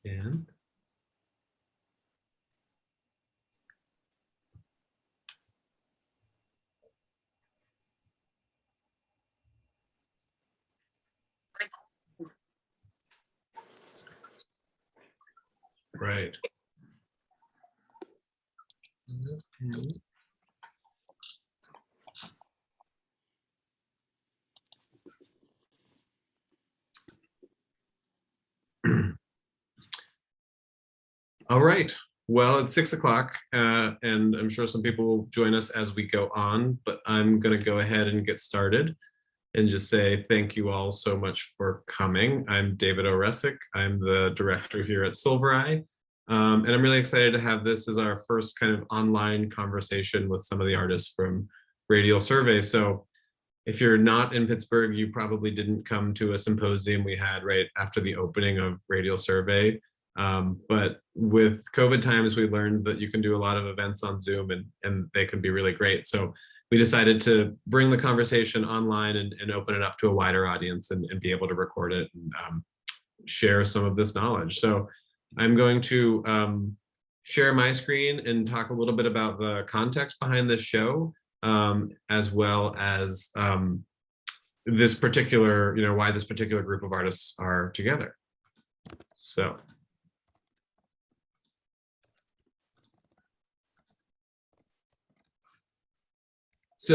And right. Okay. All right. Well, it's 6 o'clock, and I'm sure some people will join us as we go on, but I'm going to go ahead and get started and just say thank you all so much for coming. I'm David Oresic. I'm the director here at Silver Eye, and I'm really excited to have this as our first kind of online conversation with some of the artists from Radial Survey. So if you're not in Pittsburgh, you probably didn't come to a symposium we had right after the opening of Radial Survey. But with COVID times, we learned that you can do a lot of events on Zoom and they can be really great. So we decided to bring the conversation online and open it up to a wider audience and be able to record it and share some of this knowledge. So I'm going to share my screen and talk a little bit about the context behind this show, as well as this particular, why this particular group of artists are together. So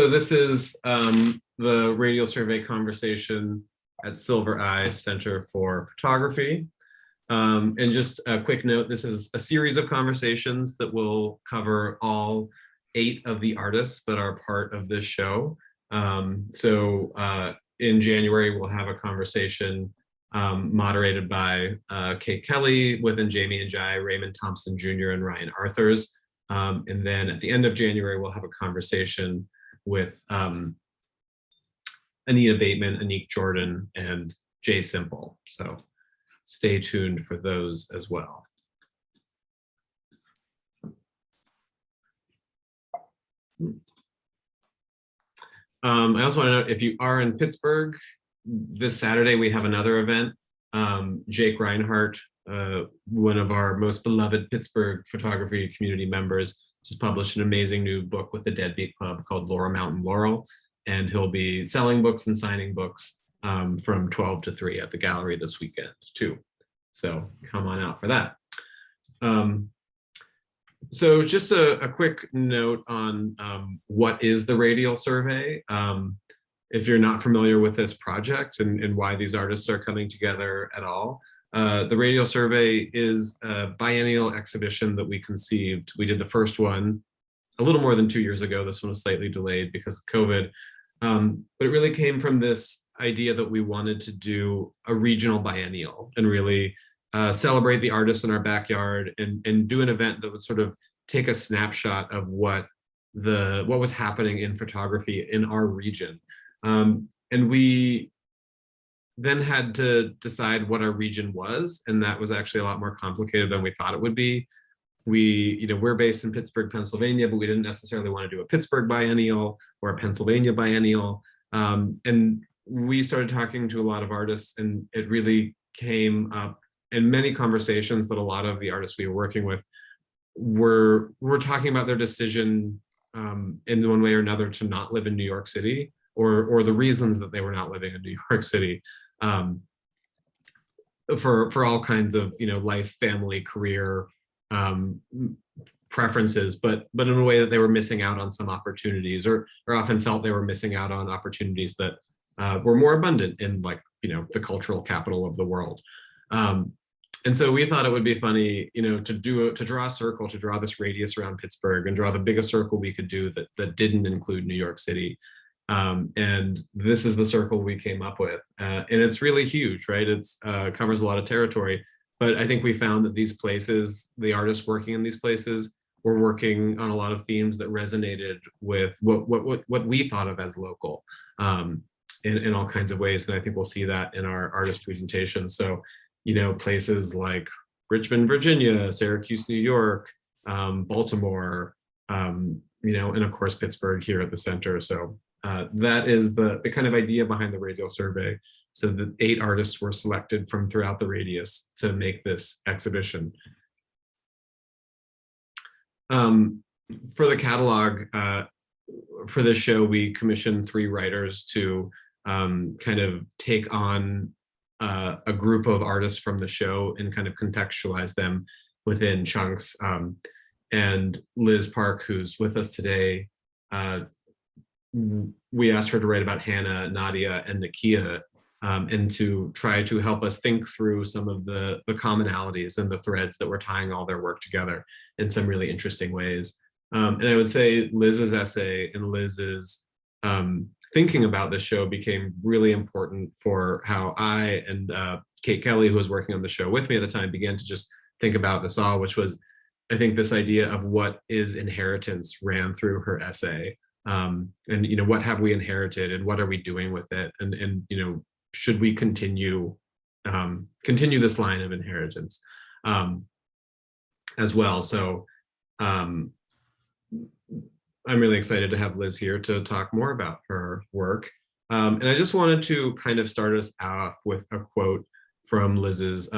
this is the Radial Survey conversation at Silver Eye Center for Photography. And just a quick note, this is a series of conversations that will cover all 8 of the artists that are part of this show. In January, we'll have a conversation moderated by Kate Kelly, within Jamie and Jai, Raymond Thompson Jr. and Ryan Arthurs. And then at the end of January, we'll have a conversation with Anita Bateman, Anik Jordan, and Jay Simple. So stay tuned for those as well. I also want to note, if you are in Pittsburgh, this Saturday we have another event. Jake Reinhardt, one of our most beloved Pittsburgh photography community members, just published an amazing new book with the Deadbeat Club called Laura Mountain Laurel, and he'll be selling books and signing books from 12 to 3 at the gallery this weekend too. So come on out for that. So just a quick note on what is the Radial Survey. If you're not familiar with this project and why these artists are coming together at all, the Radial Survey is a biennial exhibition that we conceived. We did the first one a little more than 2 years ago. This one was slightly delayed because of COVID. But it really came from this idea that we wanted to do a regional biennial and really celebrate the artists in our backyard and do an event that would sort of take a snapshot of what was happening in photography in our region. And we then had to decide what our region was, and that was actually a lot more complicated than we thought it would be. We're based in Pittsburgh, Pennsylvania, but we didn't necessarily want to do a Pittsburgh biennial or a Pennsylvania biennial. And we started talking to a lot of artists, and it really came up in many conversations that a lot of the artists we were working with were talking about their decision in one way or another to not live in New York City, or the reasons that they were not living in New York City, for all kinds of life, family, career preferences, but in a way that they were missing out on some opportunities, or often felt they were missing out on opportunities that were more abundant in the cultural capital of the world. And so we thought it would be funny, to draw a circle, to draw this radius around Pittsburgh and draw the biggest circle we could do that didn't include New York City. And this is the circle we came up with. And it's really huge, right? It's covers a lot of territory, but I think we found that these places, the artists working in these places, were working on a lot of themes that resonated with what we thought of as local, in all kinds of ways. And I think we'll see that in our artist presentation. So, places like Richmond, Virginia, Syracuse, New York, Baltimore, and of course, Pittsburgh here at the center. So that is the kind of idea behind the Radial Survey. So the 8 artists were selected from throughout the radius to make this exhibition. For the catalog, for this show, we commissioned 3 writers to kind of take on a group of artists from the show and kind of contextualize them within chunks. And Liz Park, who's with us today, we asked her to write about Hannah, Nadiya, and Nakia, and to try to help us think through some of the commonalities and the threads that were tying all their work together in some really interesting ways. And I would say Liz's essay and Liz's thinking about this show became really important for how I and Kate Kelly, who was working on the show with me at the time, began to just think about this all, which was, I think, this idea of what is inheritance ran through her essay. And, you know, what have we inherited and what are we doing with it? And you know, should we continue this line of inheritance as well? So I'm really excited to have Liz here to talk more about her work. And I just wanted to kind of start us off with a quote from Liz's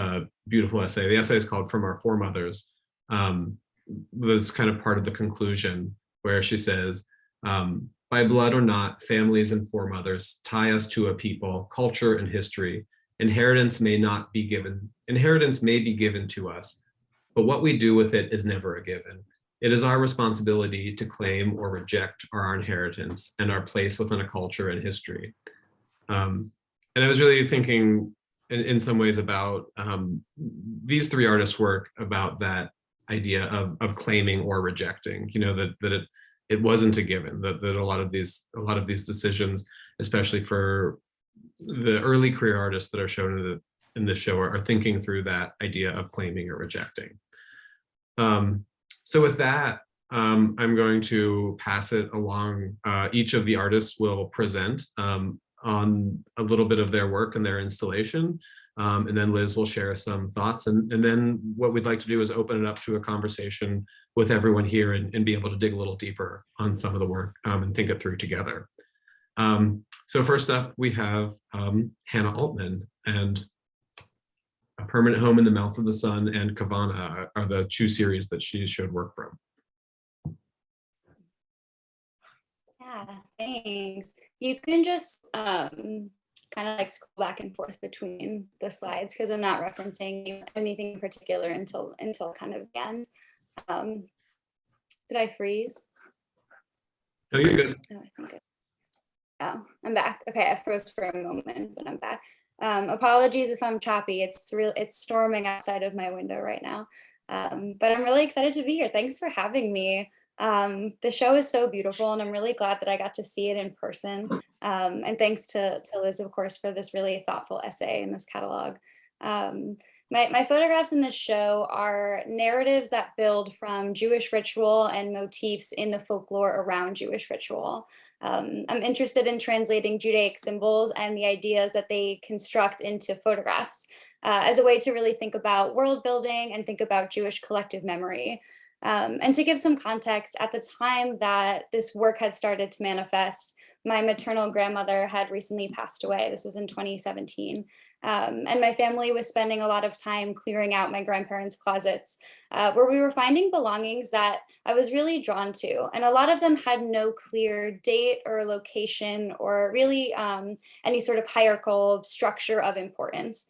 beautiful essay. The essay is called From Our Foremothers. That's kind of part of the conclusion, where she says, by blood or not, families and foremothers tie us to a people, culture, and history. Inheritance may be given to us, but what we do with it is never a given. It is our responsibility to claim or reject our inheritance and our place within a culture and history. And I was really thinking in some ways about these 3 artists' work, about that idea of claiming or rejecting, you know, that it wasn't a given, that a lot of these decisions, especially for the early career artists that are shown in this show, are thinking through that idea of claiming or rejecting. So with that, I'm going to pass it along. Each of the artists will present on a little bit of their work and their installation. And then Liz will share some thoughts. And then what we'd like to do is open it up to a conversation with everyone here and be able to dig a little deeper on some of the work and think it through together. So first up, we have Hannah Altman, and A Permanent Home in the Mouth of the Sun and Kavana are the 2 series that she showed work from. Yeah, thanks. You can just kind of like scroll back and forth between the slides, because I'm not referencing anything in particular until kind of the end. Did I freeze? No, you're good. Oh, I think oh, I'm back. Okay, I froze for a moment, but I'm back. Apologies if I'm choppy. It's storming outside of my window right now. But I'm really excited to be here. Thanks for having me. The show is so beautiful, and I'm really glad that I got to see it in person. And thanks to Liz, of course, for this really thoughtful essay in this catalog. My photographs in this show are narratives that build from Jewish ritual and motifs in the folklore around Jewish ritual. I'm interested in translating Judaic symbols and the ideas that they construct into photographs as a way to really think about world building and think about Jewish collective memory. And to give some context, at the time that this work had started to manifest, my maternal grandmother had recently passed away. This was in 2017. And my family was spending a lot of time clearing out my grandparents' closets, where we were finding belongings that I was really drawn to. And a lot of them had no clear date or location or really any sort of hierarchical structure of importance.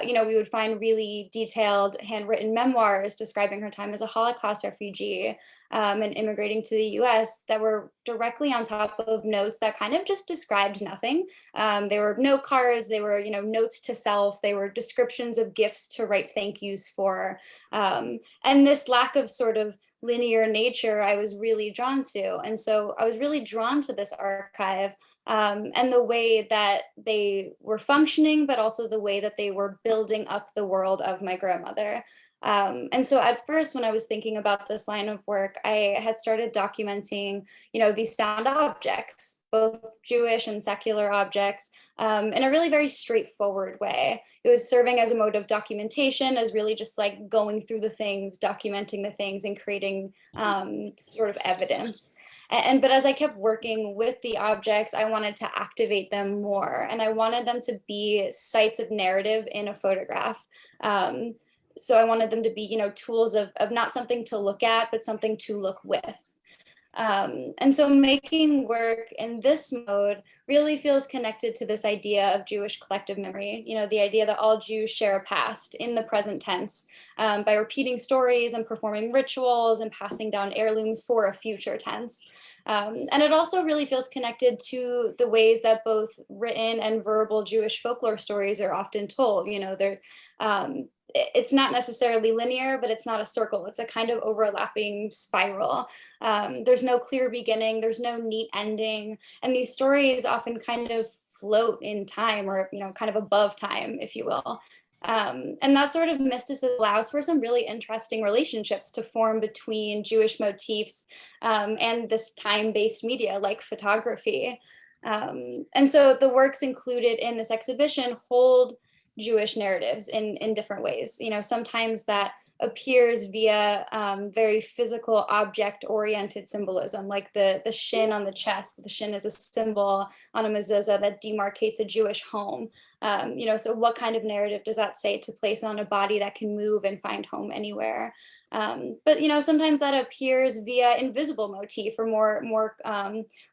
You know, we would find really detailed handwritten memoirs describing her time as a Holocaust refugee and immigrating to the US that were directly on top of notes that kind of just described nothing. They were note cards, they were, you know, notes to self, they were descriptions of gifts to write thank yous for. And this lack of sort of linear nature I was really drawn to. And so I was really drawn to this archive and the way that they were functioning, but also the way that they were building up the world of my grandmother. And so at first, when I was thinking about this line of work, I had started documenting, you know, these found objects, both Jewish and secular objects, in a really very straightforward way. It was serving as a mode of documentation, as really just like going through the things, documenting the things, and creating sort of evidence. But as I kept working with the objects, I wanted to activate them more, and I wanted them to be sites of narrative in a photograph. So I wanted them to be, tools of not something to look at, but something to look with. And so making work in this mode really feels connected to this idea of Jewish collective memory, the idea that all Jews share a past in the present tense, by repeating stories and performing rituals and passing down heirlooms for a future tense. And it also really feels connected to the ways that both written and verbal Jewish folklore stories are often told. It's not necessarily linear, but it's not a circle. It's a kind of overlapping spiral. There's no clear beginning, there's no neat ending. And these stories often kind of float in time, or, kind of above time, if you will. And that sort of mysticism allows for some really interesting relationships to form between Jewish motifs and this time-based media like photography. And so the works included in this exhibition hold Jewish narratives in different ways. Sometimes that appears via very physical object-oriented symbolism, like the shin on the chest. The shin is a symbol on a mezuzah that demarcates a Jewish home. So what kind of narrative does that say to place on a body that can move and find home anywhere? But sometimes that appears via invisible motif or more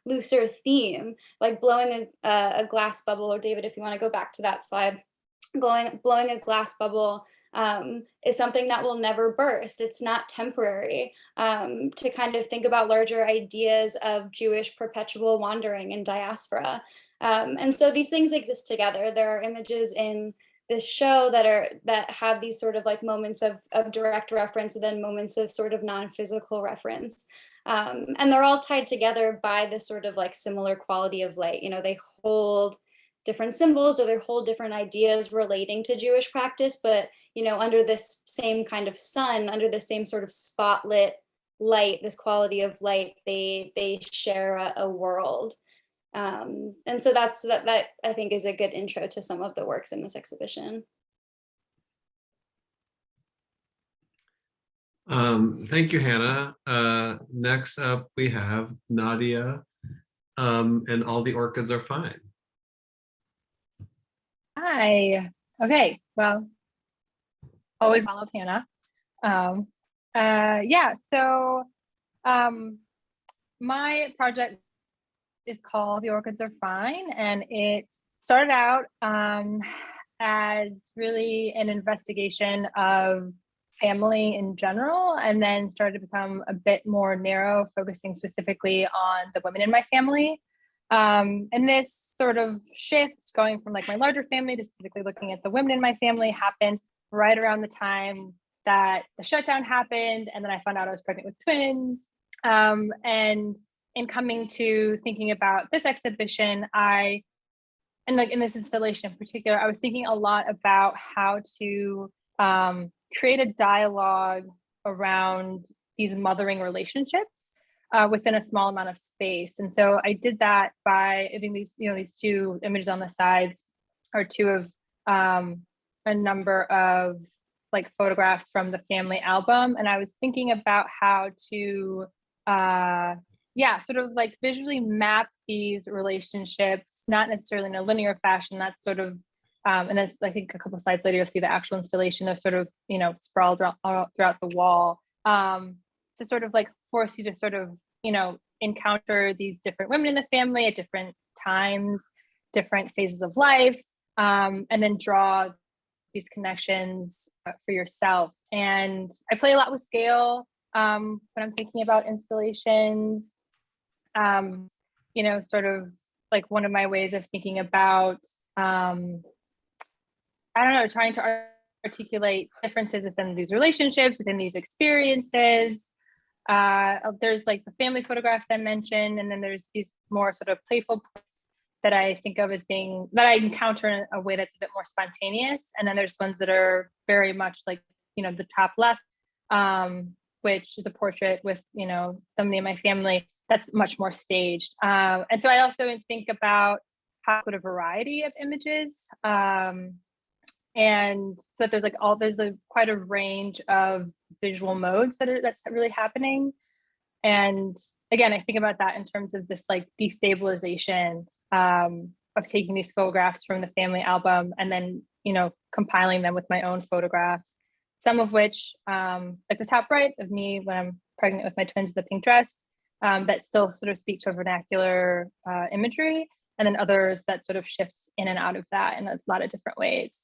looser theme, like blowing a glass bubble. Or David, if you want to go back to that slide. Blowing a glass bubble is something that will never burst. It's not temporary. To kind of think about larger ideas of Jewish perpetual wandering and diaspora. And so these things exist together. There are images in this show that have these sort of like moments of direct reference, and then moments of sort of non-physical reference. And they're all tied together by this sort of like similar quality of light. They hold different symbols, or they hold different ideas relating to Jewish practice, but under this same kind of sun, under the same sort of spotlit light, this quality of light, they share a world. And so that I think is a good intro to some of the works in this exhibition. Thank you, Hannah. Next up, we have Nadiya, and All the Orchids Are Fine. Hi. Okay. Well, always follow Hannah. My project is called The Orchids Are Fine, and it started out as really an investigation of family in general, and then started to become a bit more narrow, focusing specifically on the women in my family. And this sort of shift, going from like my larger family to specifically looking at the women in my family, happened right around the time that the shutdown happened. And then I found out I was pregnant with twins. And in coming to thinking about this exhibition, and like in this installation in particular, I was thinking a lot about how to create a dialogue around these mothering relationships within a small amount of space. And so I did that by, I think these two images on the sides are two of a number of like photographs from the family album. And I was thinking about how to, sort of like visually map these relationships, not necessarily in a linear fashion. That's sort of, and then I think a couple of slides later, you'll see the actual installation of sort of, sprawled throughout the wall, to sort of like force you to sort of, encounter these different women in the family at different times, different phases of life, and then draw these connections for yourself. And I play a lot with scale when I'm thinking about installations. Sort of like one of my ways of thinking about, trying to articulate differences within these relationships, within these experiences. There's like the family photographs I mentioned, and then there's these more sort of playful parts that I think of as being, that I encounter in a way that's a bit more spontaneous. And then there's ones that are very much like, the top left, which is a portrait with, somebody in my family that's much more staged. And so I also think about how to put a variety of images. And so there's quite a range of visual modes that's really happening. And again, I think about that in terms of this like destabilization of taking these photographs from the family album and then, you know, compiling them with my own photographs, some of which, like the top right of me when I'm pregnant with my twins, the pink dress, that still sort of speak to a vernacular imagery, and then others that sort of shifts in and out of that in a lot of different ways.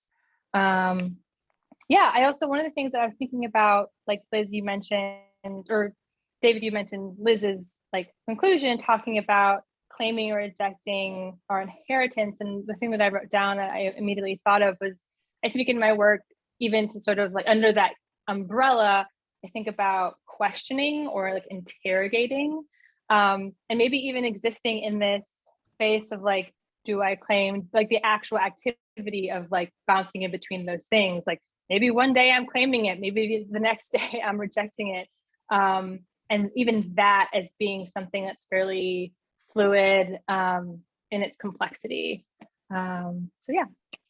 Yeah, I also, one of the things that I was thinking about, like Liz, you mentioned, or David, you mentioned Liz's like conclusion, talking about claiming or rejecting our inheritance. And the thing that I wrote down that I immediately thought of was, I think in my work, even to sort of like under that umbrella, I think about questioning or like interrogating, and maybe even existing in this space of like, do I claim like the actual activity of like bouncing in between those things? Like maybe one day I'm claiming it, maybe the next day I'm rejecting it. And even that as being something that's fairly fluid in its complexity. So yeah,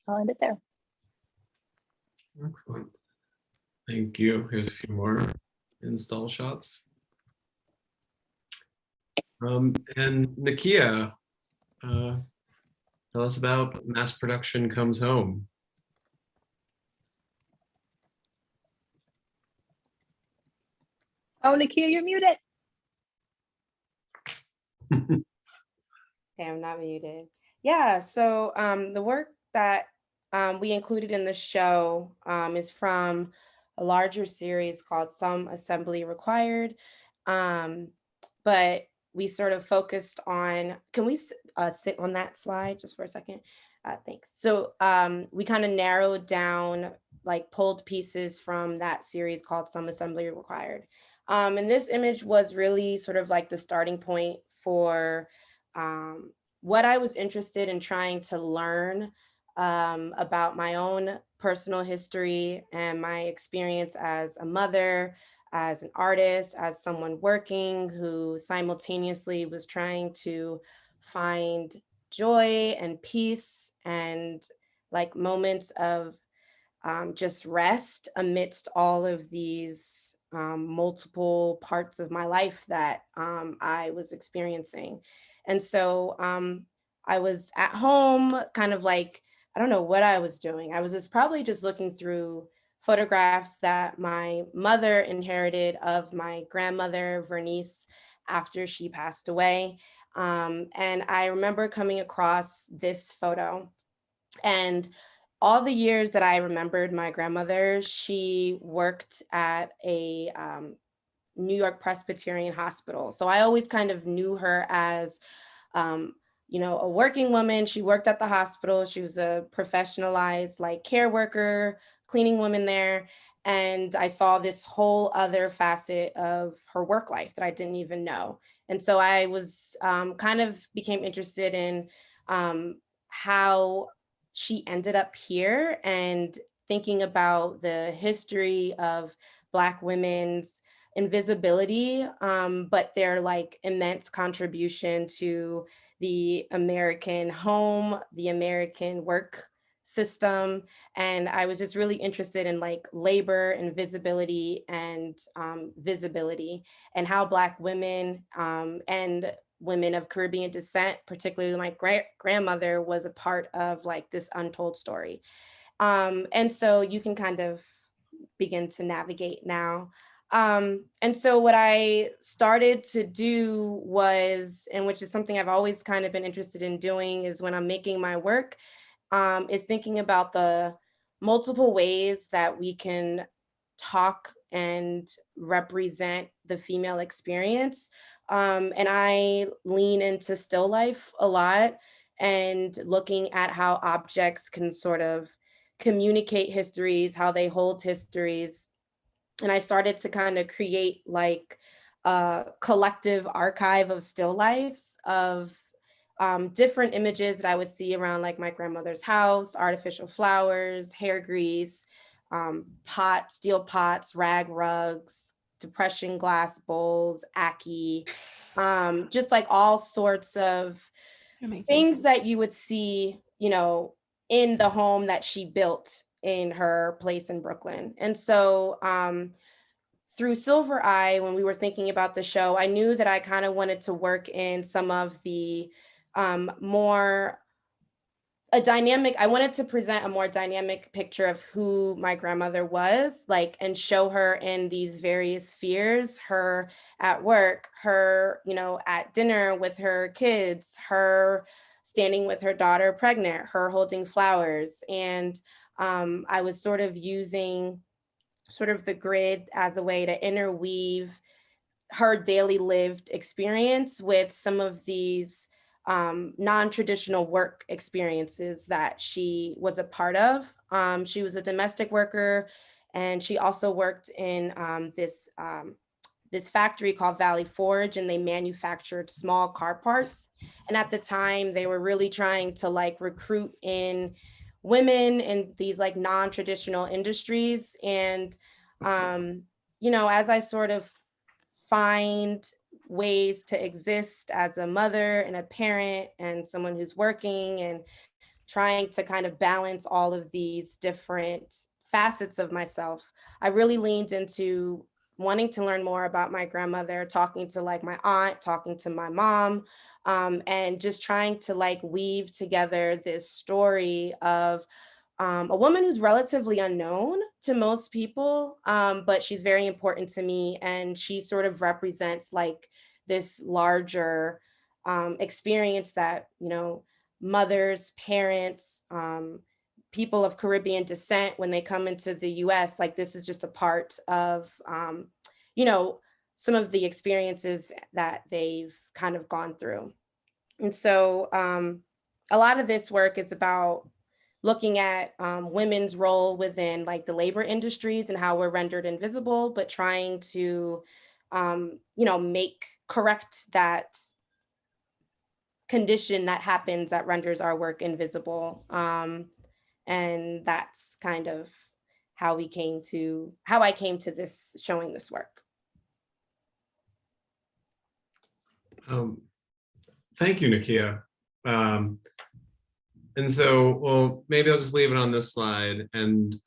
I'll end it there. Excellent. Thank you. Here's a few more install shots. And Nakia, tell us about Mass Production Comes Home. Oh, Nakia, you're muted. Okay, I'm not muted. Yeah, so the work that we included in the show is from a larger series called Some Assembly Required. But we sort of focused on, can we sit on that slide just for a second? Thanks. So we kind of narrowed down, like pulled pieces from that series called Some Assembly Required. And this image was really sort of like the starting point for what I was interested in trying to learn about my own personal history and my experience as a mother, as an artist, as someone working who simultaneously was trying to find joy and peace and like moments of just rest amidst all of these multiple parts of my life that I was experiencing. And so I was at home, kind of like, I don't know what I was doing. I was probably just looking through photographs that my mother inherited of my grandmother, Vernice, after she passed away. And I remember coming across this photo. And all the years that I remembered my grandmother, she worked at a New York Presbyterian hospital. So I always kind of knew her as, you know, a working woman. She worked at the hospital. She was a professionalized like care worker, cleaning woman there. And I saw this whole other facet of her work life that I didn't even know. And so I was kind of became interested in how she ended up here and thinking about the history of Black women's invisibility, but their like immense contribution to the American home, the American work system. And I was just really interested in like labor and visibility and visibility and how Black women and women of Caribbean descent, particularly my grandmother, was a part of like this untold story. And so you can kind of begin to navigate now. And so what I started to do was, and which is something I've always kind of been interested in doing, is when I'm making my work, is thinking about the multiple ways that we can talk and represent the female experience. And I lean into still life a lot and looking at how objects can sort of communicate histories, how they hold histories. And I started to kind of create like a collective archive of still lifes of different images that I would see around like my grandmother's house, artificial flowers, hair grease, pots, steel pots, rag rugs, depression glass bowls, ackee, just like all sorts of things that you would see, you know, in the home that she built in her place in Brooklyn. And so through Silver Eye, when we were thinking about the show, I knew that I kind of wanted to work in some of the more I wanted to present a more dynamic picture of who my grandmother was, like, and show her in these various spheres, her at work, her, you know, at dinner with her kids, her standing with her daughter pregnant, her holding flowers. And I was sort of using sort of the grid as a way to interweave her daily lived experience with some of these non-traditional work experiences that she was a part of. She was a domestic worker, and she also worked in this factory called Valley Forge, and they manufactured small car parts. And at the time, they were really trying to like recruit in women in these like non-traditional industries. And you know, as I sort of find ways to exist as a mother and a parent and someone who's working and trying to kind of balance all of these different facets of myself, I really leaned into wanting to learn more about my grandmother, talking to like my aunt, talking to my mom, and just trying to like weave together this story of a woman who's relatively unknown to most people, but she's very important to me. And she sort of represents like this larger experience that, you know, mothers, parents, people of Caribbean descent, when they come into the US, like this is just a part of, you know, some of the experiences that they've kind of gone through. And so a lot of this work is about looking at women's role within like the labor industries and how we're rendered invisible, but trying to, you know, correct that condition that happens that renders our work invisible. And that's kind of how I came to this, showing this work. Thank you, Nakia. And so, well, maybe I'll just leave it on this slide. And,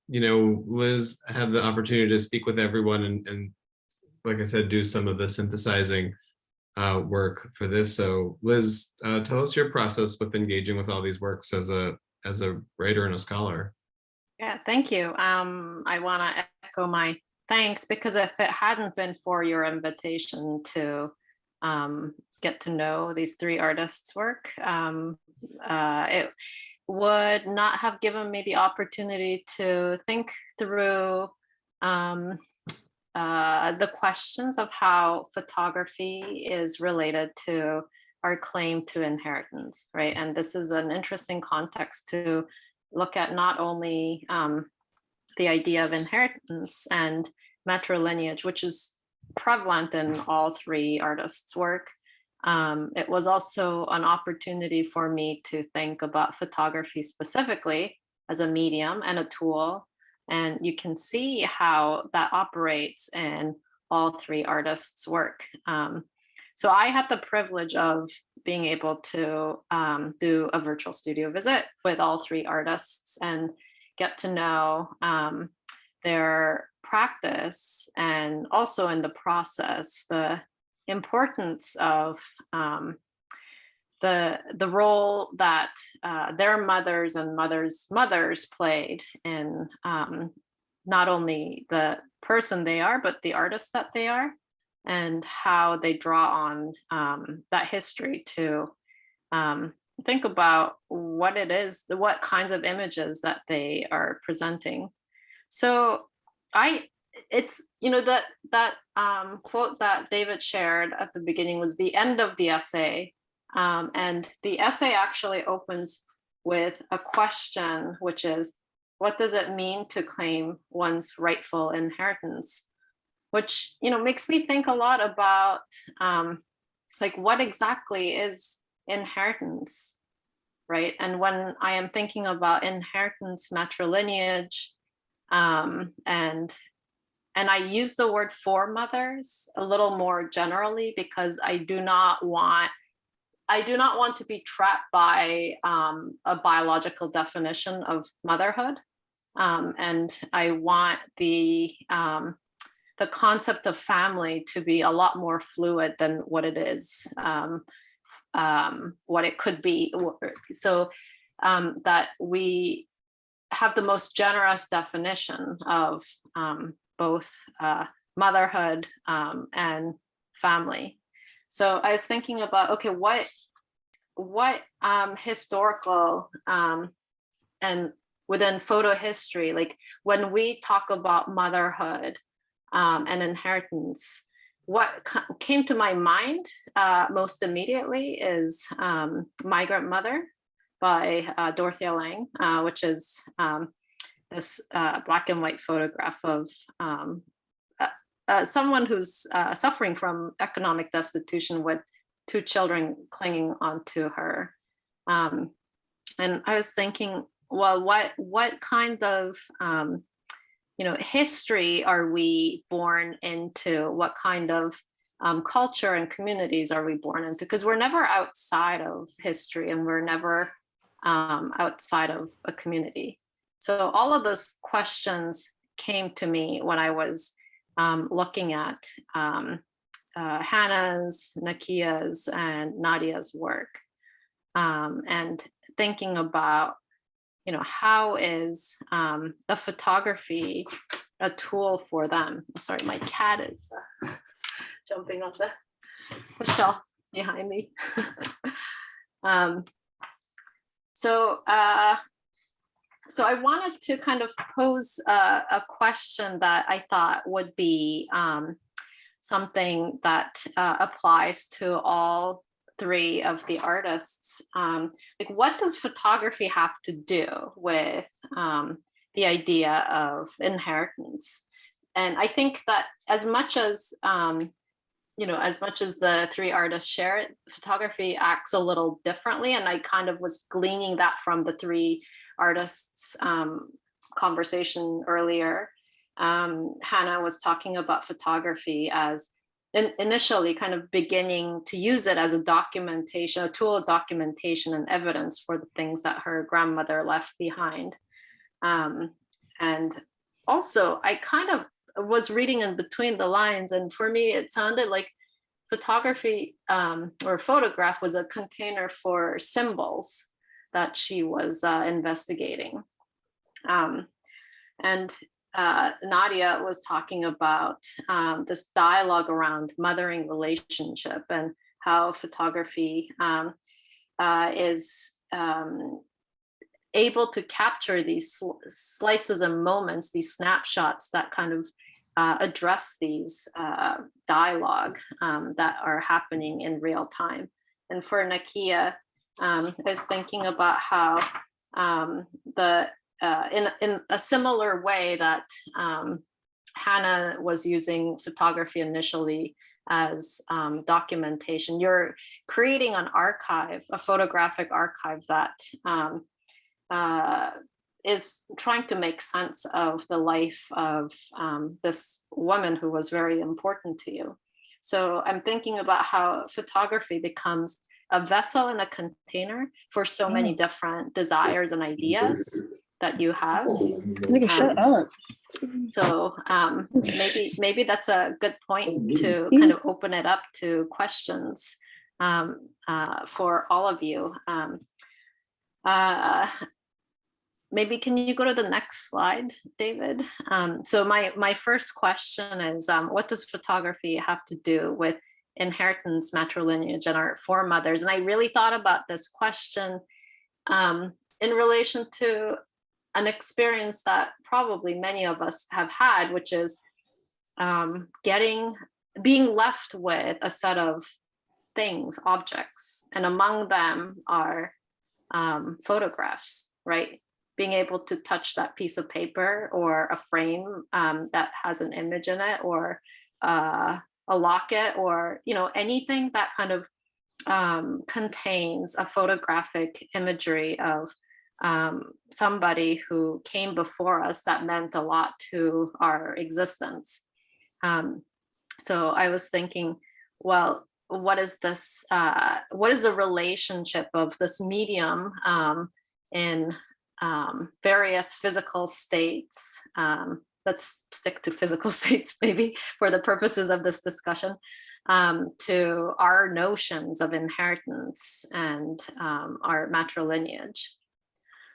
you know, Liz had the opportunity to speak with everyone and like I said, do some of the synthesizing work for this. So Liz, tell us your process with engaging with all these works as a writer and a scholar. Yeah, thank you. I want to echo my thanks, because if it hadn't been for your invitation to get to know these three artists' work, it would not have given me the opportunity to think through the questions of how photography is related to our claim to inheritance, right? And this is an interesting context to look at not only the idea of inheritance and matrilineage, which is prevalent in all three artists' work. It was also an opportunity for me to think about photography specifically as a medium and a tool. And you can see how that operates in all three artists' work. So I had the privilege of being able to do a virtual studio visit with all three artists and get to know their practice, and also in the process, the importance of the role that their mothers and mothers played in not only the person they are, but the artist that they are, and how they draw on that history to think about what it is, what kinds of images that they are presenting. So it's, you know, that quote that David shared at the beginning was the end of the essay. And the essay actually opens with a question, which is, what does it mean to claim one's rightful inheritance? Which, you know, makes me think a lot about like what exactly is inheritance, right? And when I am thinking about inheritance, matrilineage, and I use the word foremothers a little more generally, because I do not want to be trapped by a biological definition of motherhood. And I want the the concept of family to be a lot more fluid than what it is, what it could be. So that we have the most generous definition of both motherhood and family. So I was thinking about, okay, what historical and within photo history, like when we talk about motherhood and inheritance, what came to my mind most immediately is Migrant Mother by Dorothea Lange, which is this black and white photograph of someone who's suffering from economic destitution with 2 children clinging onto her. And I was thinking, well, what kind of history are we born into? What kind of culture and communities are we born into? Because we're never outside of history, and we're never outside of a community. So all of those questions came to me when I was looking at Hannah's, Nakia's, and Nadiya's work, and thinking about, how is the photography a tool for them? Sorry, my cat is jumping on the shelf behind me. So I wanted to kind of pose a question that I thought would be something that applies to all 3 of the artists. Like, what does photography have to do with the idea of inheritance? And I think that as much as the 3 artists share it, photography acts a little differently. And I kind of was gleaning that from the 3 artists' conversation earlier. Hannah was talking about photography as initially kind of beginning to use it as a tool of documentation and evidence for the things that her grandmother left behind. And also, I kind of was reading in between the lines, and for me, it sounded like photography or photograph was a container for symbols that she was investigating. And Nadiya was talking about this dialogue around mothering relationship and how photography is able to capture these slices and moments, these snapshots that kind of address these dialogue that are happening in real time. And for Nakia, I was thinking about how in a similar way that Hannah was using photography initially as documentation, you're creating an archive, a photographic archive that is trying to make sense of the life of this woman who was very important to you. So I'm thinking about how photography becomes a vessel and a container for so many different desires and ideas that you have. Shut up. So maybe that's a good point to kind of open it up to questions for all of you. Maybe can you go to the next slide, David? So my first question is, what does photography have to do with inheritance, matrilineage, and our foremothers? And I really thought about this question in relation to an experience that probably many of us have had, which is being left with a set of things, objects, and among them are photographs, right? Being able to touch that piece of paper or a frame that has an image in it, or a locket, or anything that kind of contains a photographic imagery of somebody who came before us that meant a lot to our existence. So I was thinking, well, what is this? What is the relationship of this medium in various physical states let's stick to physical states maybe for the purposes of this discussion, to our notions of inheritance and our matrilineage.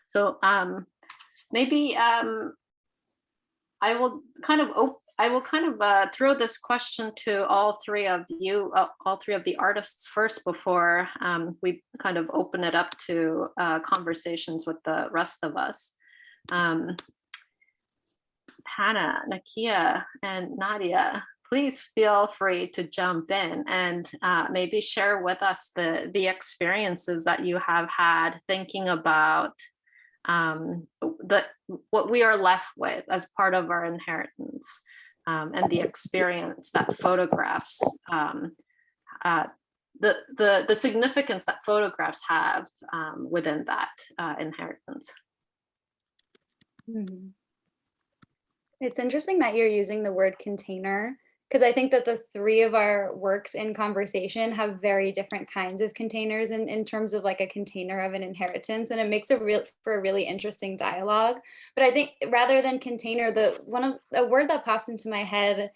So maybe I will kind of throw this question to all three of you, all three of the artists first, before we kind of open it up to conversations with the rest of us. Hannah, Nakia, and Nadiya, please feel free to jump in and maybe share with us the experiences that you have had thinking about what we are left with as part of our inheritance, and the experience that photographs, the significance that photographs have within that inheritance. Mhm. It's interesting that you're using the word container, because I think that the three of our works in conversation have very different kinds of containers in terms of like a container of an inheritance, and it makes for a really interesting dialogue. But I think rather than container, a word that pops into my head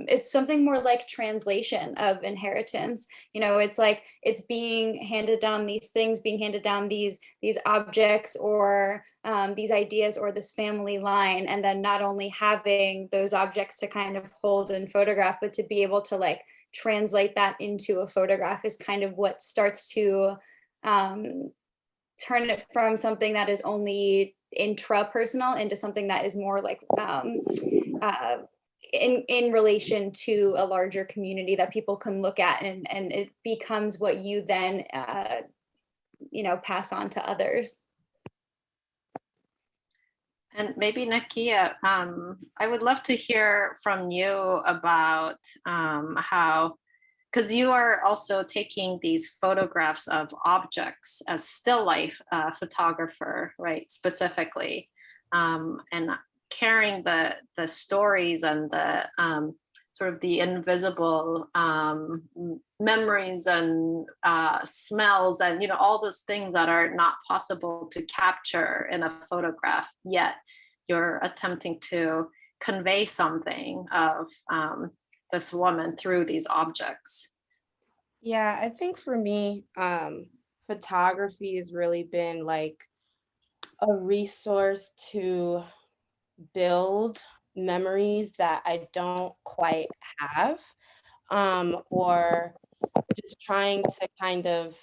is something more like translation of inheritance. You know, it's like it's being handed down these things, being handed down these objects or these ideas or this family line, and then not only having those objects to kind of hold and photograph, but to be able to like translate that into a photograph is kind of what starts to turn it from something that is only intrapersonal into something that is more like in relation to a larger community that people can look at, and it becomes what you then pass on to others. And maybe Nakia, I would love to hear from you about how, because you are also taking these photographs of objects as still life photographer, right, specifically, and carrying the stories and the sort of the invisible memories and smells and all those things that are not possible to capture in a photograph, yet you're attempting to convey something of this woman through these objects. Yeah, I think for me, photography has really been like a resource to build memories that I don't quite have, or just trying to kind of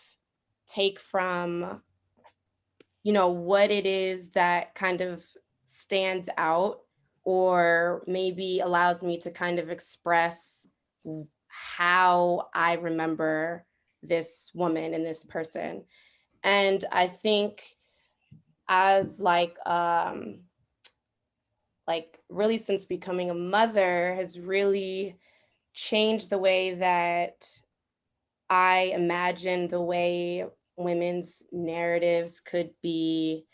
take from, what it is that kind of stands out, or maybe allows me to kind of express how I remember this woman and this person. And I think as like really since becoming a mother has really changed the way that I imagine the way women's narratives could be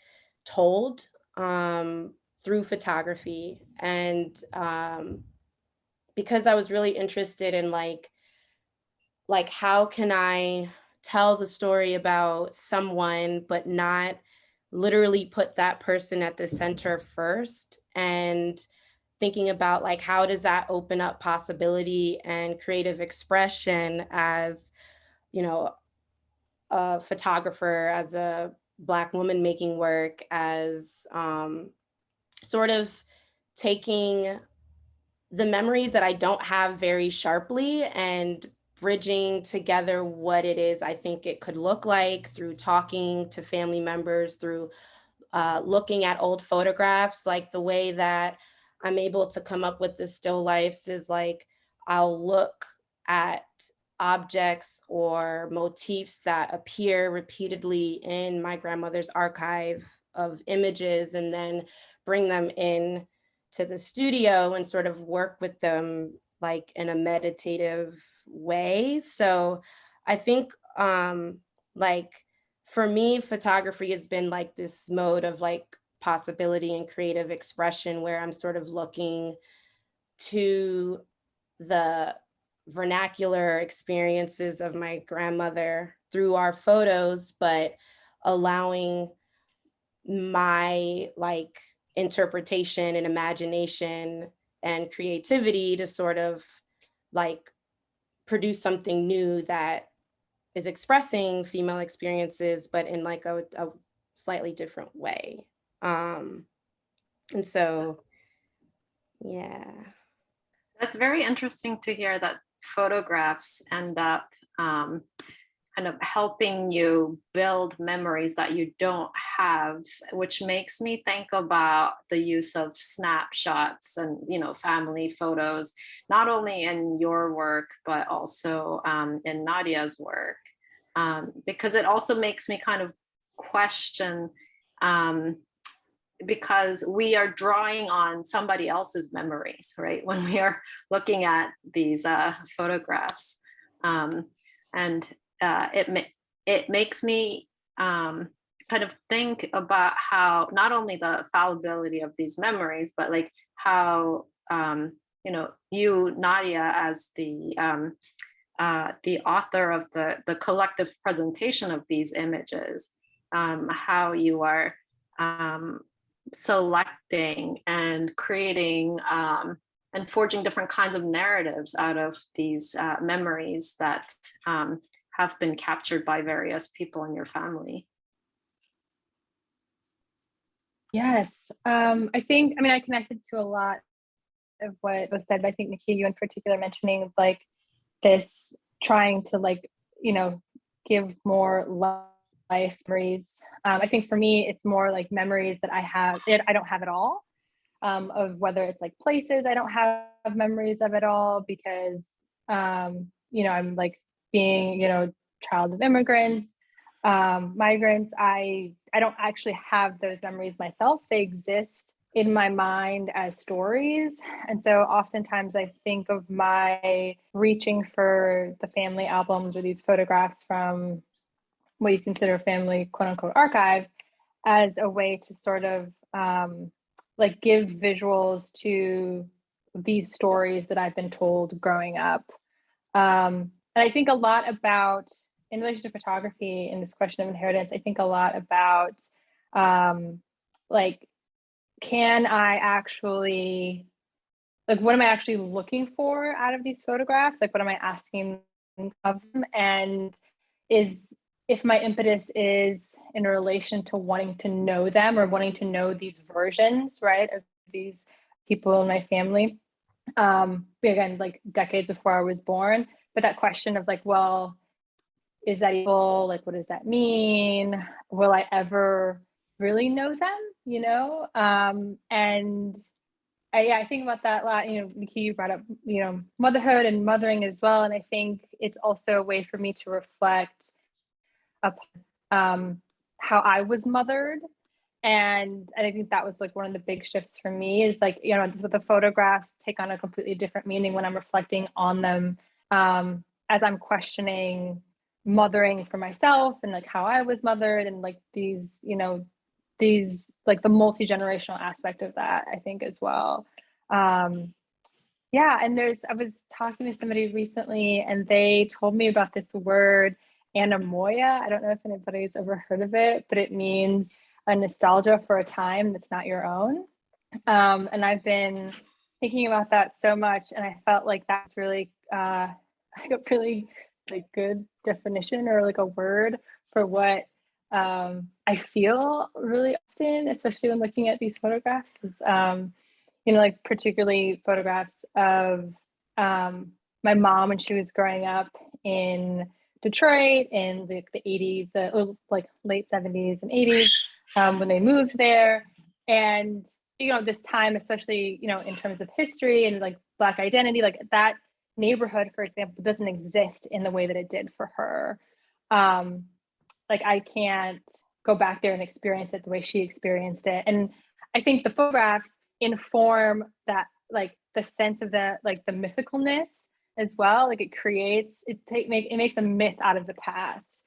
told through photography. And because I was really interested in like how can I tell the story about someone but not literally put that person at the center first, and thinking about like how does that open up possibility and creative expression as a photographer, as a Black woman making work, as sort of taking the memories that I don't have very sharply and bridging together what it is I think it could look like through talking to family members, through looking at old photographs. Like the way that I'm able to come up with the still lifes is like I'll look at objects or motifs that appear repeatedly in my grandmother's archive of images, and then bring them in to the studio and sort of work with them like in a meditative way. So I think like for me, photography has been like this mode of like possibility and creative expression where I'm sort of looking to the vernacular experiences of my grandmother through our photos, but allowing my like interpretation and imagination and creativity to sort of like produce something new that is expressing female experiences, but in like a slightly different way. And so, yeah. That's very interesting to hear that photographs end up kind of helping you build memories that you don't have, which makes me think about the use of snapshots and, you know, family photos, not only in your work, but also in Nadia's work, because it also makes me kind of question, because we are drawing on somebody else's memories, right? When we are looking at these photographs. And it makes me kind of think about how not only the fallibility of these memories, but like how you know, you, Nadia, as the author of the collective presentation of these images, how you are selecting and creating and forging different kinds of narratives out of these memories that have been captured by various people in your family. Yes, I think, I mean, I connected to a lot of what was said, but I think Nakia, you in particular mentioning like this trying to like, you know, give more life memories. I think for me, it's more like memories that I don't have at all, of whether it's like places I don't have memories of at all because, you know, I'm like being, you know, child of immigrants, migrants. I don't actually have those memories myself. They exist in my mind as stories. And so oftentimes I think of my reaching for the family albums or these photographs from what you consider family quote unquote archive as a way to sort of like give visuals to these stories that I've been told growing up. And I think a lot about, in relation to photography in this question of inheritance, I think a lot about like, can I actually, like, what am I actually looking for out of these photographs? Like, what am I asking of them? And if my impetus is in relation to wanting to know them or wanting to know these versions, right, of these people in my family, again, like decades before I was born, but that question of like, well, is that evil? Like, what does that mean? Will I ever really know them, you know? And I think about that a lot. You know, Nakia, you brought up, you know, motherhood and mothering as well. And I think it's also a way for me to reflect upon how I was mothered. And I think that was like one of the big shifts for me is like, you know, the photographs take on a completely different meaning when I'm reflecting on them, as I'm questioning mothering for myself and like how I was mothered and like these, you know, these like the multi-generational aspect of that, I think as well. Yeah, and I was talking to somebody recently and they told me about this word anamoya. I don't know if anybody's ever heard of it, but it means a nostalgia for a time that's not your own. And I've been thinking about that so much, and I felt like that's really like a really like good definition or like a word for what I feel really often, especially when looking at these photographs, is you know, like particularly photographs of my mom when she was growing up in Detroit in the 80s, the like late 70s and 80s, when they moved there. And, you know, this time, especially, you know, in terms of history and like Black identity, like that neighborhood, for example, doesn't exist in the way that it did for her. Like I can't go back there and experience it the way she experienced it. And I think the photographs inform that, like the sense of the, like the mythicalness as well. Like it makes a myth out of the past,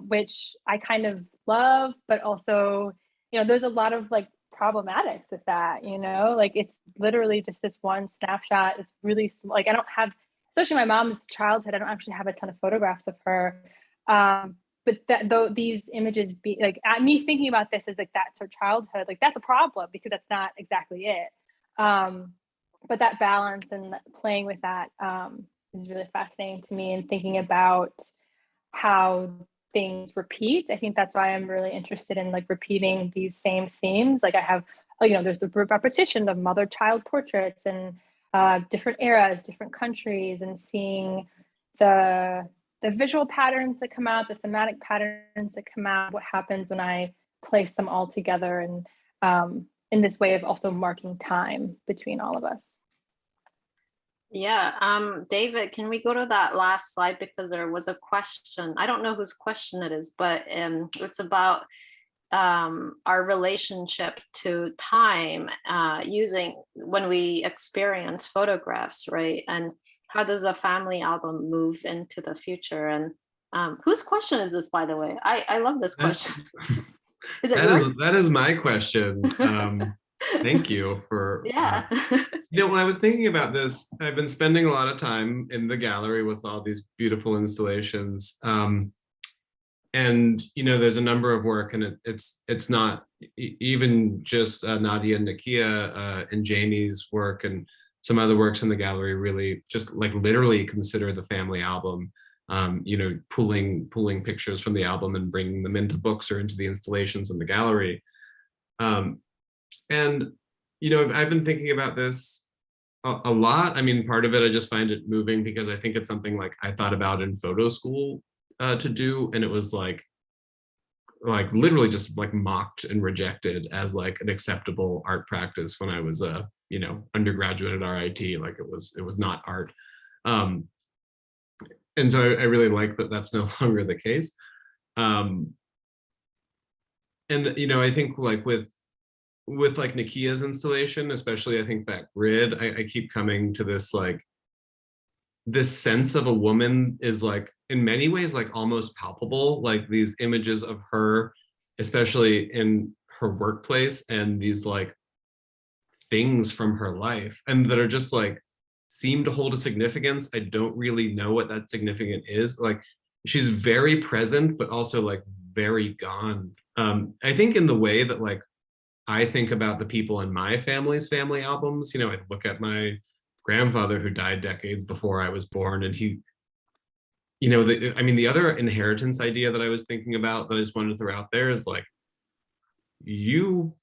which I kind of love, but also, you know, there's a lot of like problematics with that, you know, like it's literally just this one snapshot. It's really like, I don't have, especially my mom's childhood, I don't actually have a ton of photographs of her. But but that though these images be like me thinking about this as like that's her childhood, like that's a problem because that's not exactly it. But that balance and playing with that is really fascinating to me, and thinking about how things repeat. I think that's why I'm really interested in like repeating these same themes. Like I have, you know, there's the repetition of mother-child portraits and different eras, different countries, and seeing the visual patterns that come out, the thematic patterns that come out, what happens when I place them all together, and in this way of also marking time between all of us. Yeah, David, can we go to that last slide, because there was a question. I don't know whose question it is, but it's about our relationship to time using when we experience photographs, right? And how does a family album move into the future? And whose question is this, by the way? I love this question. Is it yours? That is my question. Thank you for Yeah. you know, when I was thinking about this, I've been spending a lot of time in the gallery with all these beautiful installations. And you know, there's a number of work, and it's not even just Nadiya and Nakia and Jamie's work, and some other works in the gallery really just like literally consider the family album. You know, pulling pictures from the album and bringing them into books or into the installations in the gallery. And you know, I've been thinking about this a lot. I mean, part of it I just find it moving because I think it's something like I thought about in photo school to do, and it was like literally just like mocked and rejected as like an acceptable art practice when I was a you know undergraduate at RIT. Like it was not art, and so I really like that that's no longer the case. And you know, I think like with like Nakia's installation, especially, I think that grid, I keep coming to this like this sense of a woman is like in many ways like almost palpable, like these images of her, especially in her workplace, and these like things from her life, and that are just like seem to hold a significance. I don't really know what that significance is. Like she's very present, but also like very gone. I think in the way that like I think about the people in my family's family albums, you know, I look at my grandfather who died decades before I was born, and he, you know, I mean, the other inheritance idea that I was thinking about that I just wanted to throw out there is like, you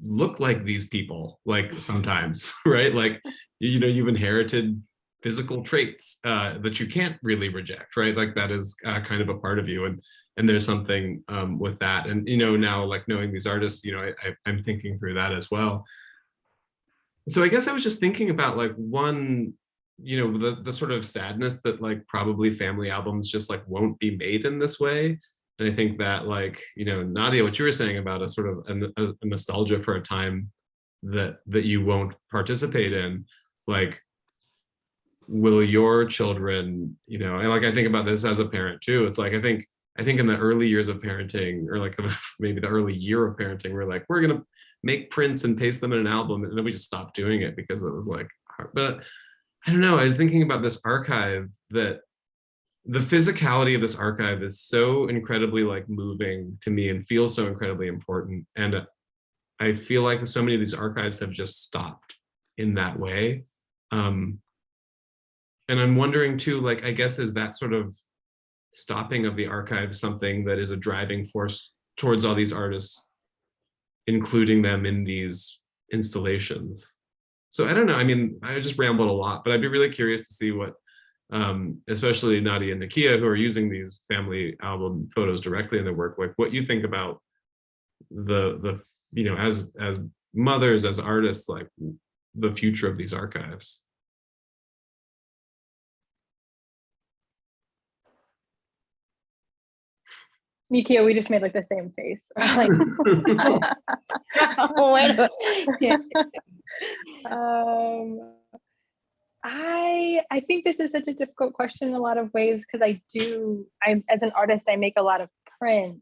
look like these people, like sometimes, right? Like, you know, you've inherited physical traits that you can't really reject, right? Like that is kind of a part of you. And there's something with that. And, you know, now like knowing these artists, you know, I'm thinking through that as well. So I guess I was just thinking about like one, you know, the sort of sadness that like probably family albums just like won't be made in this way. And I think that like, you know, Nadiya, what you were saying about a sort of a nostalgia for a time that you won't participate in, like, will your children, you know, and like I think about this as a parent too. It's like I think in the early years of parenting, or like maybe the early year of parenting, we're like, we're gonna make prints and paste them in an album, and then we just stopped doing it because it was like hard. But I don't know, I was thinking about this archive, that the physicality of this archive is so incredibly like moving to me and feels so incredibly important. And I feel like so many of these archives have just stopped in that way. And I'm wondering too, like, I guess, is that sort of stopping of the archive something that is a driving force towards all these artists, including them in these installations? So I don't know. I mean, I just rambled a lot, but I'd be really curious to see what, especially Nadiya and Nakia, who are using these family album photos directly in their work, like what you think about the you know, as mothers, as artists, like the future of these archives. Nakia, we just made like the same face. Like, Oh, wait a minute. I think this is such a difficult question in a lot of ways, because I as an artist, I make a lot of prints.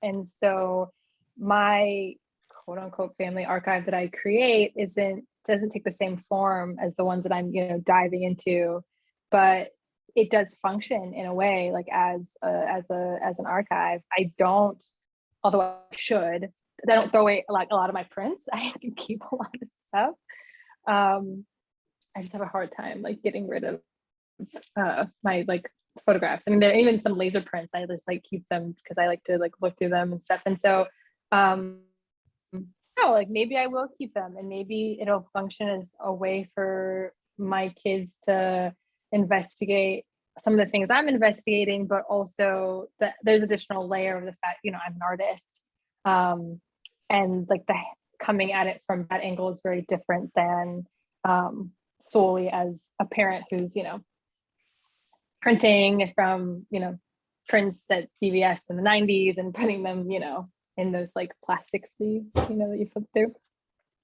And so my quote unquote family archive that I create doesn't take the same form as the ones that I'm, you know, diving into. But it does function in a way like as an archive. I don't, although I should, I don't throw away like a lot of my prints. I can keep a lot of stuff. I just have a hard time like getting rid of my like photographs. I mean, there are even some laser prints. I just like keep them because I like to like look through them and stuff. And so, no, like maybe I will keep them, and maybe it'll function as a way for my kids to investigate some of the things I'm investigating, but also that there's additional layer of the fact, you know, I'm an artist, and like the coming at it from that angle is very different than solely as a parent who's, you know, printing from, you know, prints at CVS in the 90s and putting them, you know, in those like plastic sleeves, you know, that you flip through.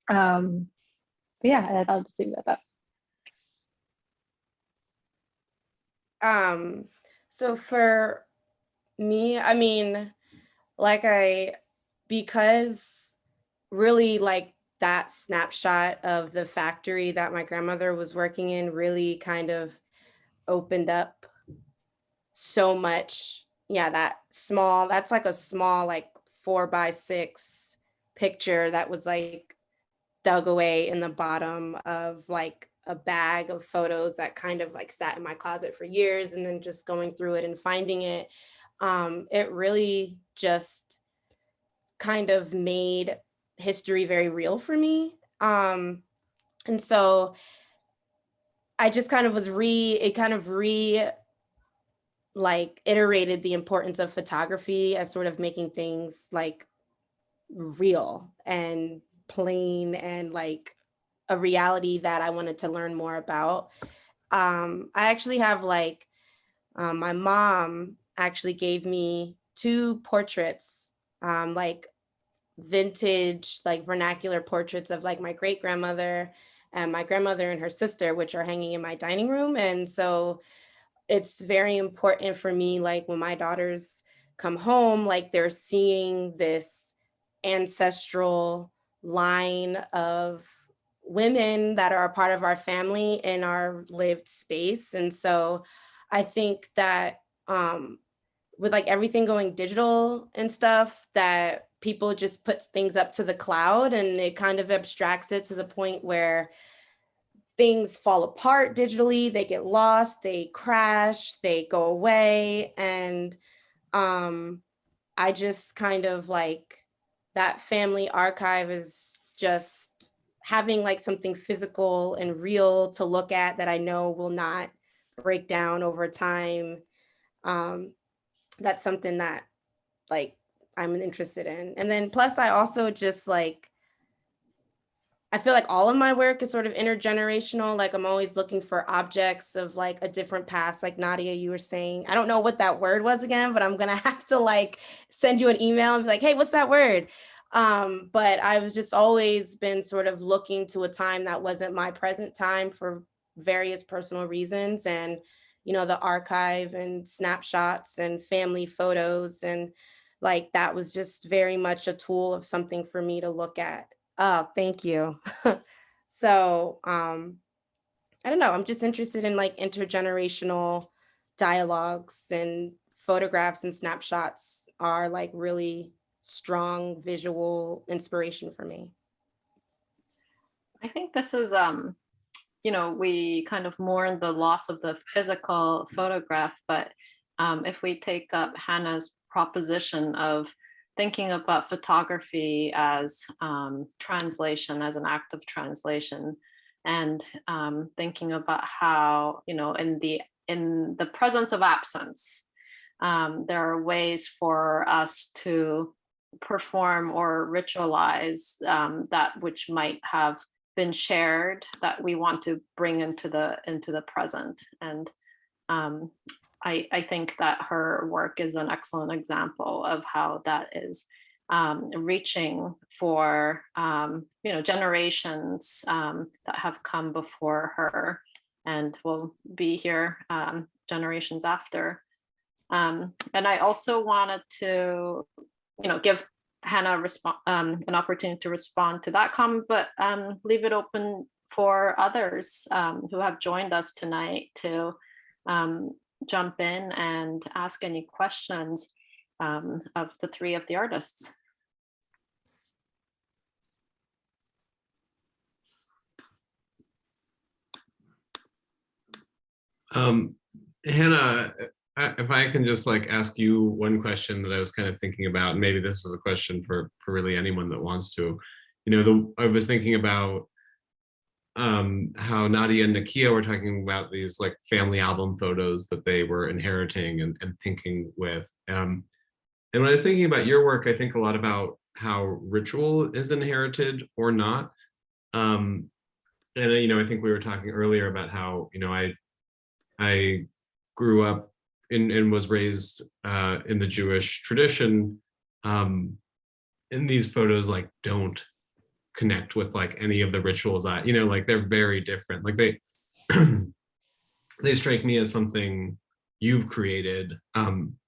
But yeah, I'll just leave it at that. So for me, I mean, because really like that snapshot of the factory that my grandmother was working in really kind of opened up so much. Yeah, that's like a small like 4x6 picture that was like dug away in the bottom of like a bag of photos that kind of like sat in my closet for years, and then just going through it and finding it, it really just kind of made history very real for me. And so I just kind of like iterated the importance of photography as sort of making things like real and plain and like a reality that I wanted to learn more about. I actually have like, my mom actually gave me 2 portraits, like vintage, like vernacular portraits of like my great grandmother and my grandmother and her sister, which are hanging in my dining room. And so it's very important for me, like when my daughters come home, like they're seeing this ancestral line of women that are a part of our family in our lived space. And so I think that with like everything going digital and stuff, that people just put things up to the cloud and it kind of abstracts it to the point where things fall apart digitally, they get lost, they crash, they go away. And I just kind of like that family archive is just having like something physical and real to look at that I know will not break down over time. That's something that like I'm interested in. And then plus I also just like, I feel like all of my work is sort of intergenerational. Like I'm always looking for objects of like a different past, like Nadiya, you were saying. I don't know what that word was again, but I'm gonna have to like send you an email and be like, hey, what's that word? But I was just always been sort of looking to a time that wasn't my present time for various personal reasons. And, you know, the archive and snapshots and family photos, and like that was just very much a tool of something for me to look at. Oh, thank you. So I don't know, I'm just interested in like intergenerational dialogues, and photographs and snapshots are like really strong visual inspiration for me. I think this is, you know, we kind of mourn the loss of the physical photograph, but if we take up Hannah's proposition of thinking about photography as translation, as an act of translation, and thinking about how, you know, in the presence of absence, there are ways for us to perform or ritualize that which might have been shared, that we want to bring into the present. And I think that her work is an excellent example of how that is reaching for you know, generations that have come before her and will be here generations after. And I also wanted to, you know, give Hannah an opportunity to respond to that comment, but leave it open for others who have joined us tonight to jump in and ask any questions of the three of the artists. Hannah, if I can just like ask you one question that I was kind of thinking about, and maybe this is a question for really anyone that wants to. You know, I was thinking about how Nadiya and Nakia were talking about these like family album photos that they were inheriting and thinking with. And when I was thinking about your work, I think a lot about how ritual is inherited or not. And you know, I think we were talking earlier about how, you know, I grew up and was raised in the Jewish tradition. And these photos like don't connect with like any of the rituals that, you know, like they're very different. Like they they strike me as something you've created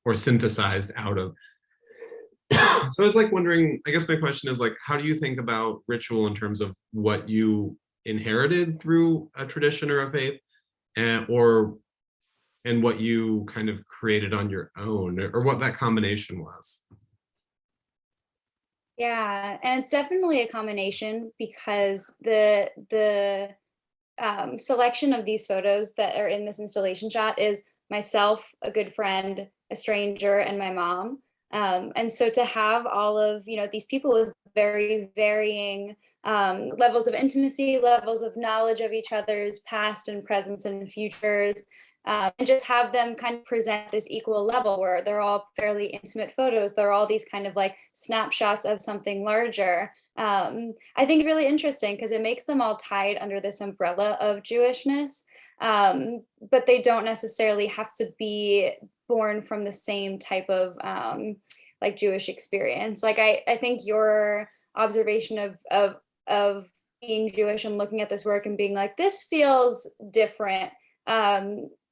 or synthesized out of. So I was like wondering, I guess my question is like, how do you think about ritual in terms of what you inherited through a tradition or a faith, and what you kind of created on your own, or what that combination was? Yeah, and it's definitely a combination because the selection of these photos that are in this installation shot is myself, a good friend, a stranger, and my mom. And so to have all of, you know, these people with very varying levels of intimacy, levels of knowledge of each other's past and presents and futures, and just have them kind of present this equal level where they're all fairly intimate photos. They're all these kind of like snapshots of something larger. I think it's really interesting because it makes them all tied under this umbrella of Jewishness, but they don't necessarily have to be born from the same type of like Jewish experience. Like I think your observation of being Jewish and looking at this work and being like, this feels different.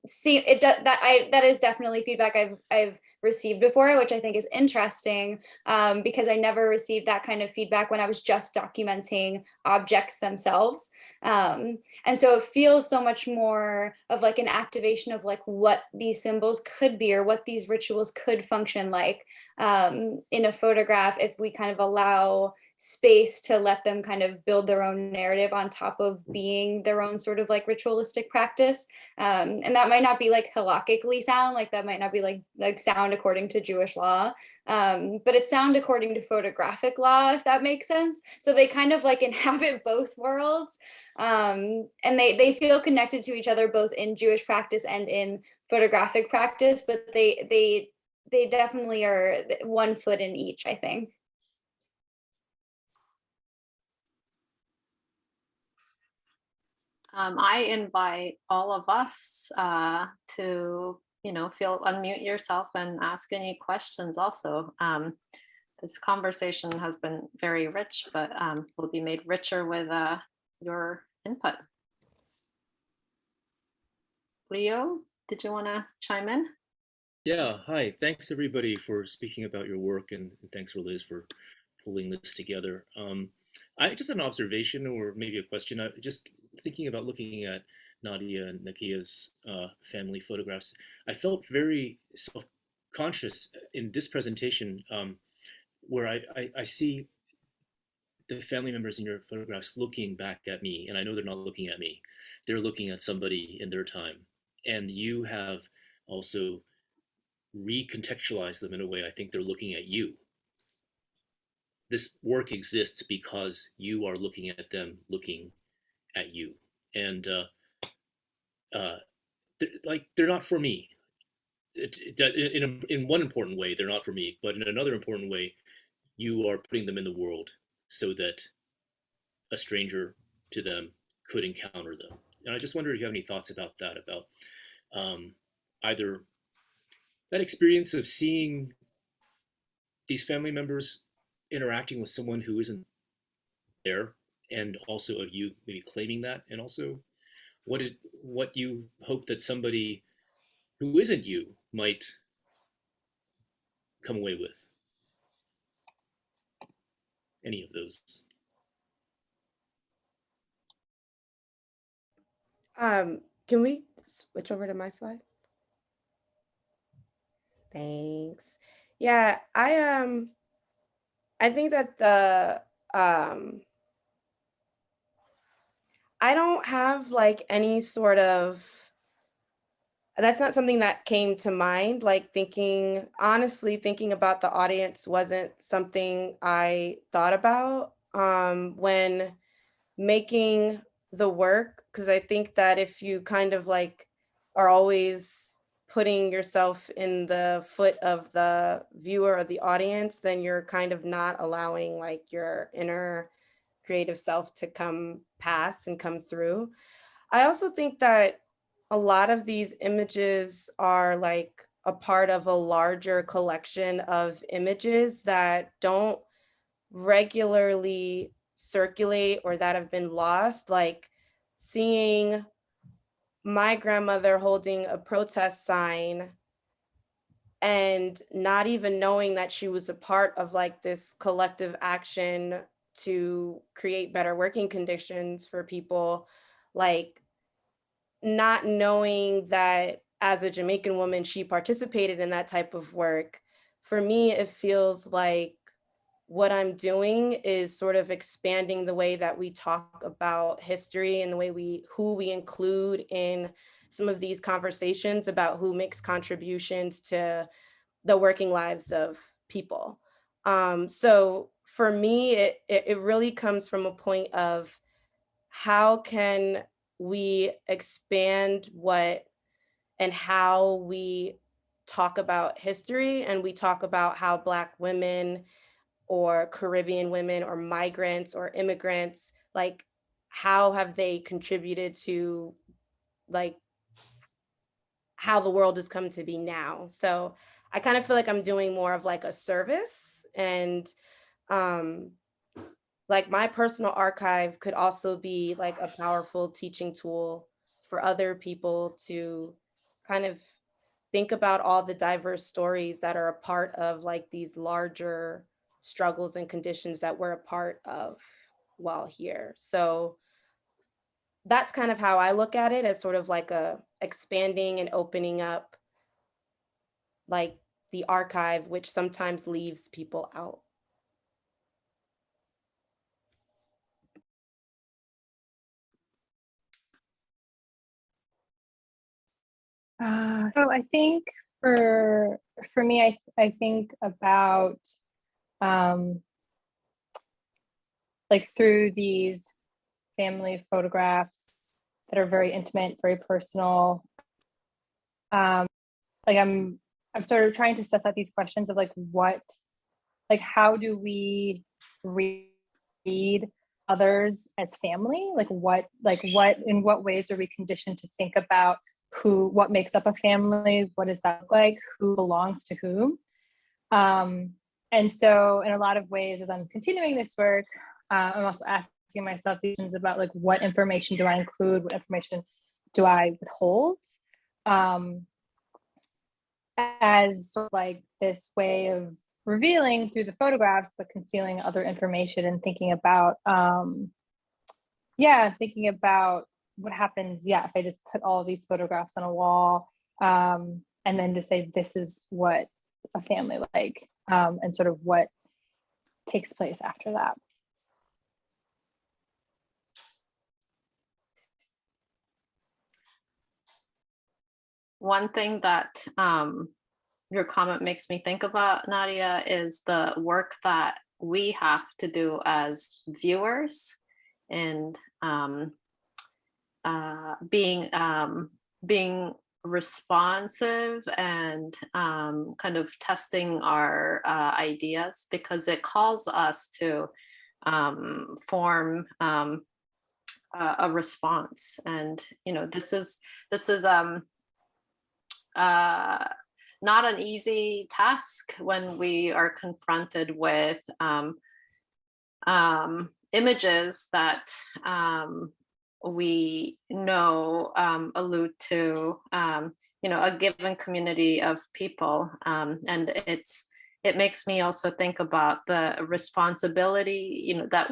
See, it does that is definitely feedback I've received before, which I think is interesting, because I never received that kind of feedback when I was just documenting objects themselves. And so it feels so much more of like an activation of like what these symbols could be or what these rituals could function like in a photograph if we kind of allow space to let them kind of build their own narrative on top of being their own sort of like ritualistic practice. And that might not be like halakhically sound, like that might not be like sound according to Jewish law, but it's sound according to photographic law, if that makes sense. So they kind of like inhabit both worlds, and they feel connected to each other both in Jewish practice and in photographic practice, but they definitely are one foot in each, I think. I invite all of us to, you know, unmute yourself and ask any questions also. This conversation has been very rich, but will be made richer with your input. Leo, did you want to chime in? Yeah, hi. Thanks everybody for speaking about your work, and thanks for Liz for pulling this together. I just had an observation or maybe a question. I just thinking about looking at Nadiya and Nakia's family photographs. I felt very self-conscious in this presentation, where I see the family members in your photographs looking back at me, and I know they're not looking at me. They're looking at somebody in their time. And you have also recontextualized them in a way I think they're looking at you. This work exists because you are looking at them looking at you. And they're not for me. In one important way, they're not for me, but in another important way, you are putting them in the world so that a stranger to them could encounter them. And I just wonder if you have any thoughts about that, about either that experience of seeing these family members interacting with someone who isn't there, and also of you maybe claiming that, and also what you hope that somebody who isn't you might come away with. Any of those. Can we switch over to my slide? Thanks. Yeah, I think that I don't have like any sort of, that's not something that came to mind. Like honestly, thinking about the audience wasn't something I thought about when making the work, because I think that if you kind of like are always putting yourself in the foot of the viewer or the audience, then you're kind of not allowing like your inner creative self to come past and come through. I also think that a lot of these images are like a part of a larger collection of images that don't regularly circulate or that have been lost. Like seeing my grandmother holding a protest sign and not even knowing that she was a part of like this collective action to create better working conditions for people, like not knowing that as a Jamaican woman, she participated in that type of work. For me, it feels like what I'm doing is sort of expanding the way that we talk about history and the way who we include in some of these conversations about who makes contributions to the working lives of people. So for me, it really comes from a point of how can we expand what and how we talk about history, and we talk about how Black women or Caribbean women or migrants or immigrants, like how have they contributed to like how the world has come to be now. So I kind of feel like I'm doing more of like a service, and like my personal archive could also be like a powerful teaching tool for other people to kind of think about all the diverse stories that are a part of like these larger struggles and conditions that we're a part of while here. So that's kind of how I look at it, as sort of like a expanding and opening up like the archive, which sometimes leaves people out. So I think for me, I think about like through these family photographs that are very intimate, very personal. Like I'm sort of trying to suss out these questions of like how do we read others as family? Like what in what ways are we conditioned to think about what makes up a family? What does that look like? Who belongs to whom? And so in a lot of ways, as I'm continuing this work, I'm also asking myself these questions about like, what information do I include? What information do I withhold? As sort of like this way of revealing through the photographs, but concealing other information, and thinking about, thinking about what happens, if I just put all of these photographs on a wall, and then just say, this is what a family like, and sort of what takes place after that. One thing that your comment makes me think about, Nadiya, is the work that we have to do as viewers, and being responsive and kind of testing our ideas, because it calls us to form a response. And this is not an easy task when we are confronted with images that we know allude to a given community of people, and it makes me also think about the responsibility that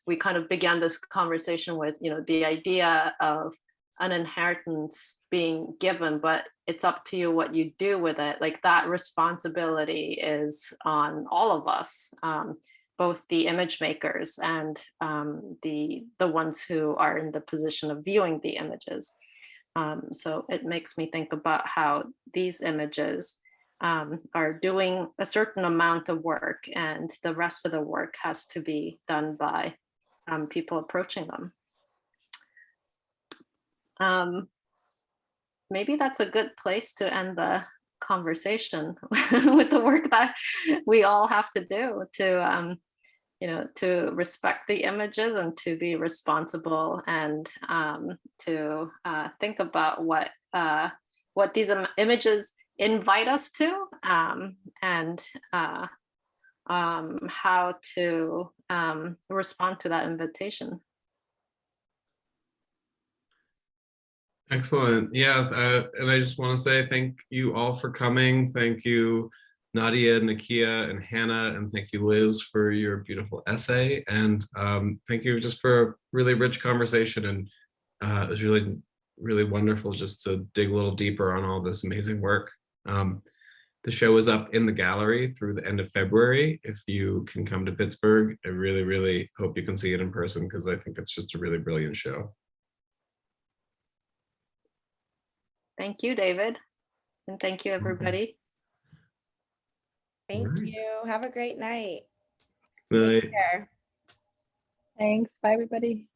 we kind of began this conversation with, the idea of an inheritance being given, but it's up to you what you do with it. Like that responsibility is on all of us, both the image makers and the ones who are in the position of viewing the images. So it makes me think about how these images are doing a certain amount of work, and the rest of the work has to be done by people approaching them. Maybe that's a good place to end the conversation with the work that we all have to do to, to respect the images and to be responsible, and to think about what these images invite us to, and how to respond to that invitation. Excellent. Yeah, and I just want to say thank you all for coming. Thank you, Nadiya, Nakia, and Hannah, and thank you, Liz, for your beautiful essay. And thank you just for a really rich conversation. And it was really, really wonderful just to dig a little deeper on all this amazing work. The show is up in the gallery through the end of February. If you can come to Pittsburgh, I really, really hope you can see it in person, because I think it's just a really brilliant show. Thank you, David. And thank you, everybody. Thank All right. you. Have a great night. Good night. Take care. Thanks. Bye, everybody.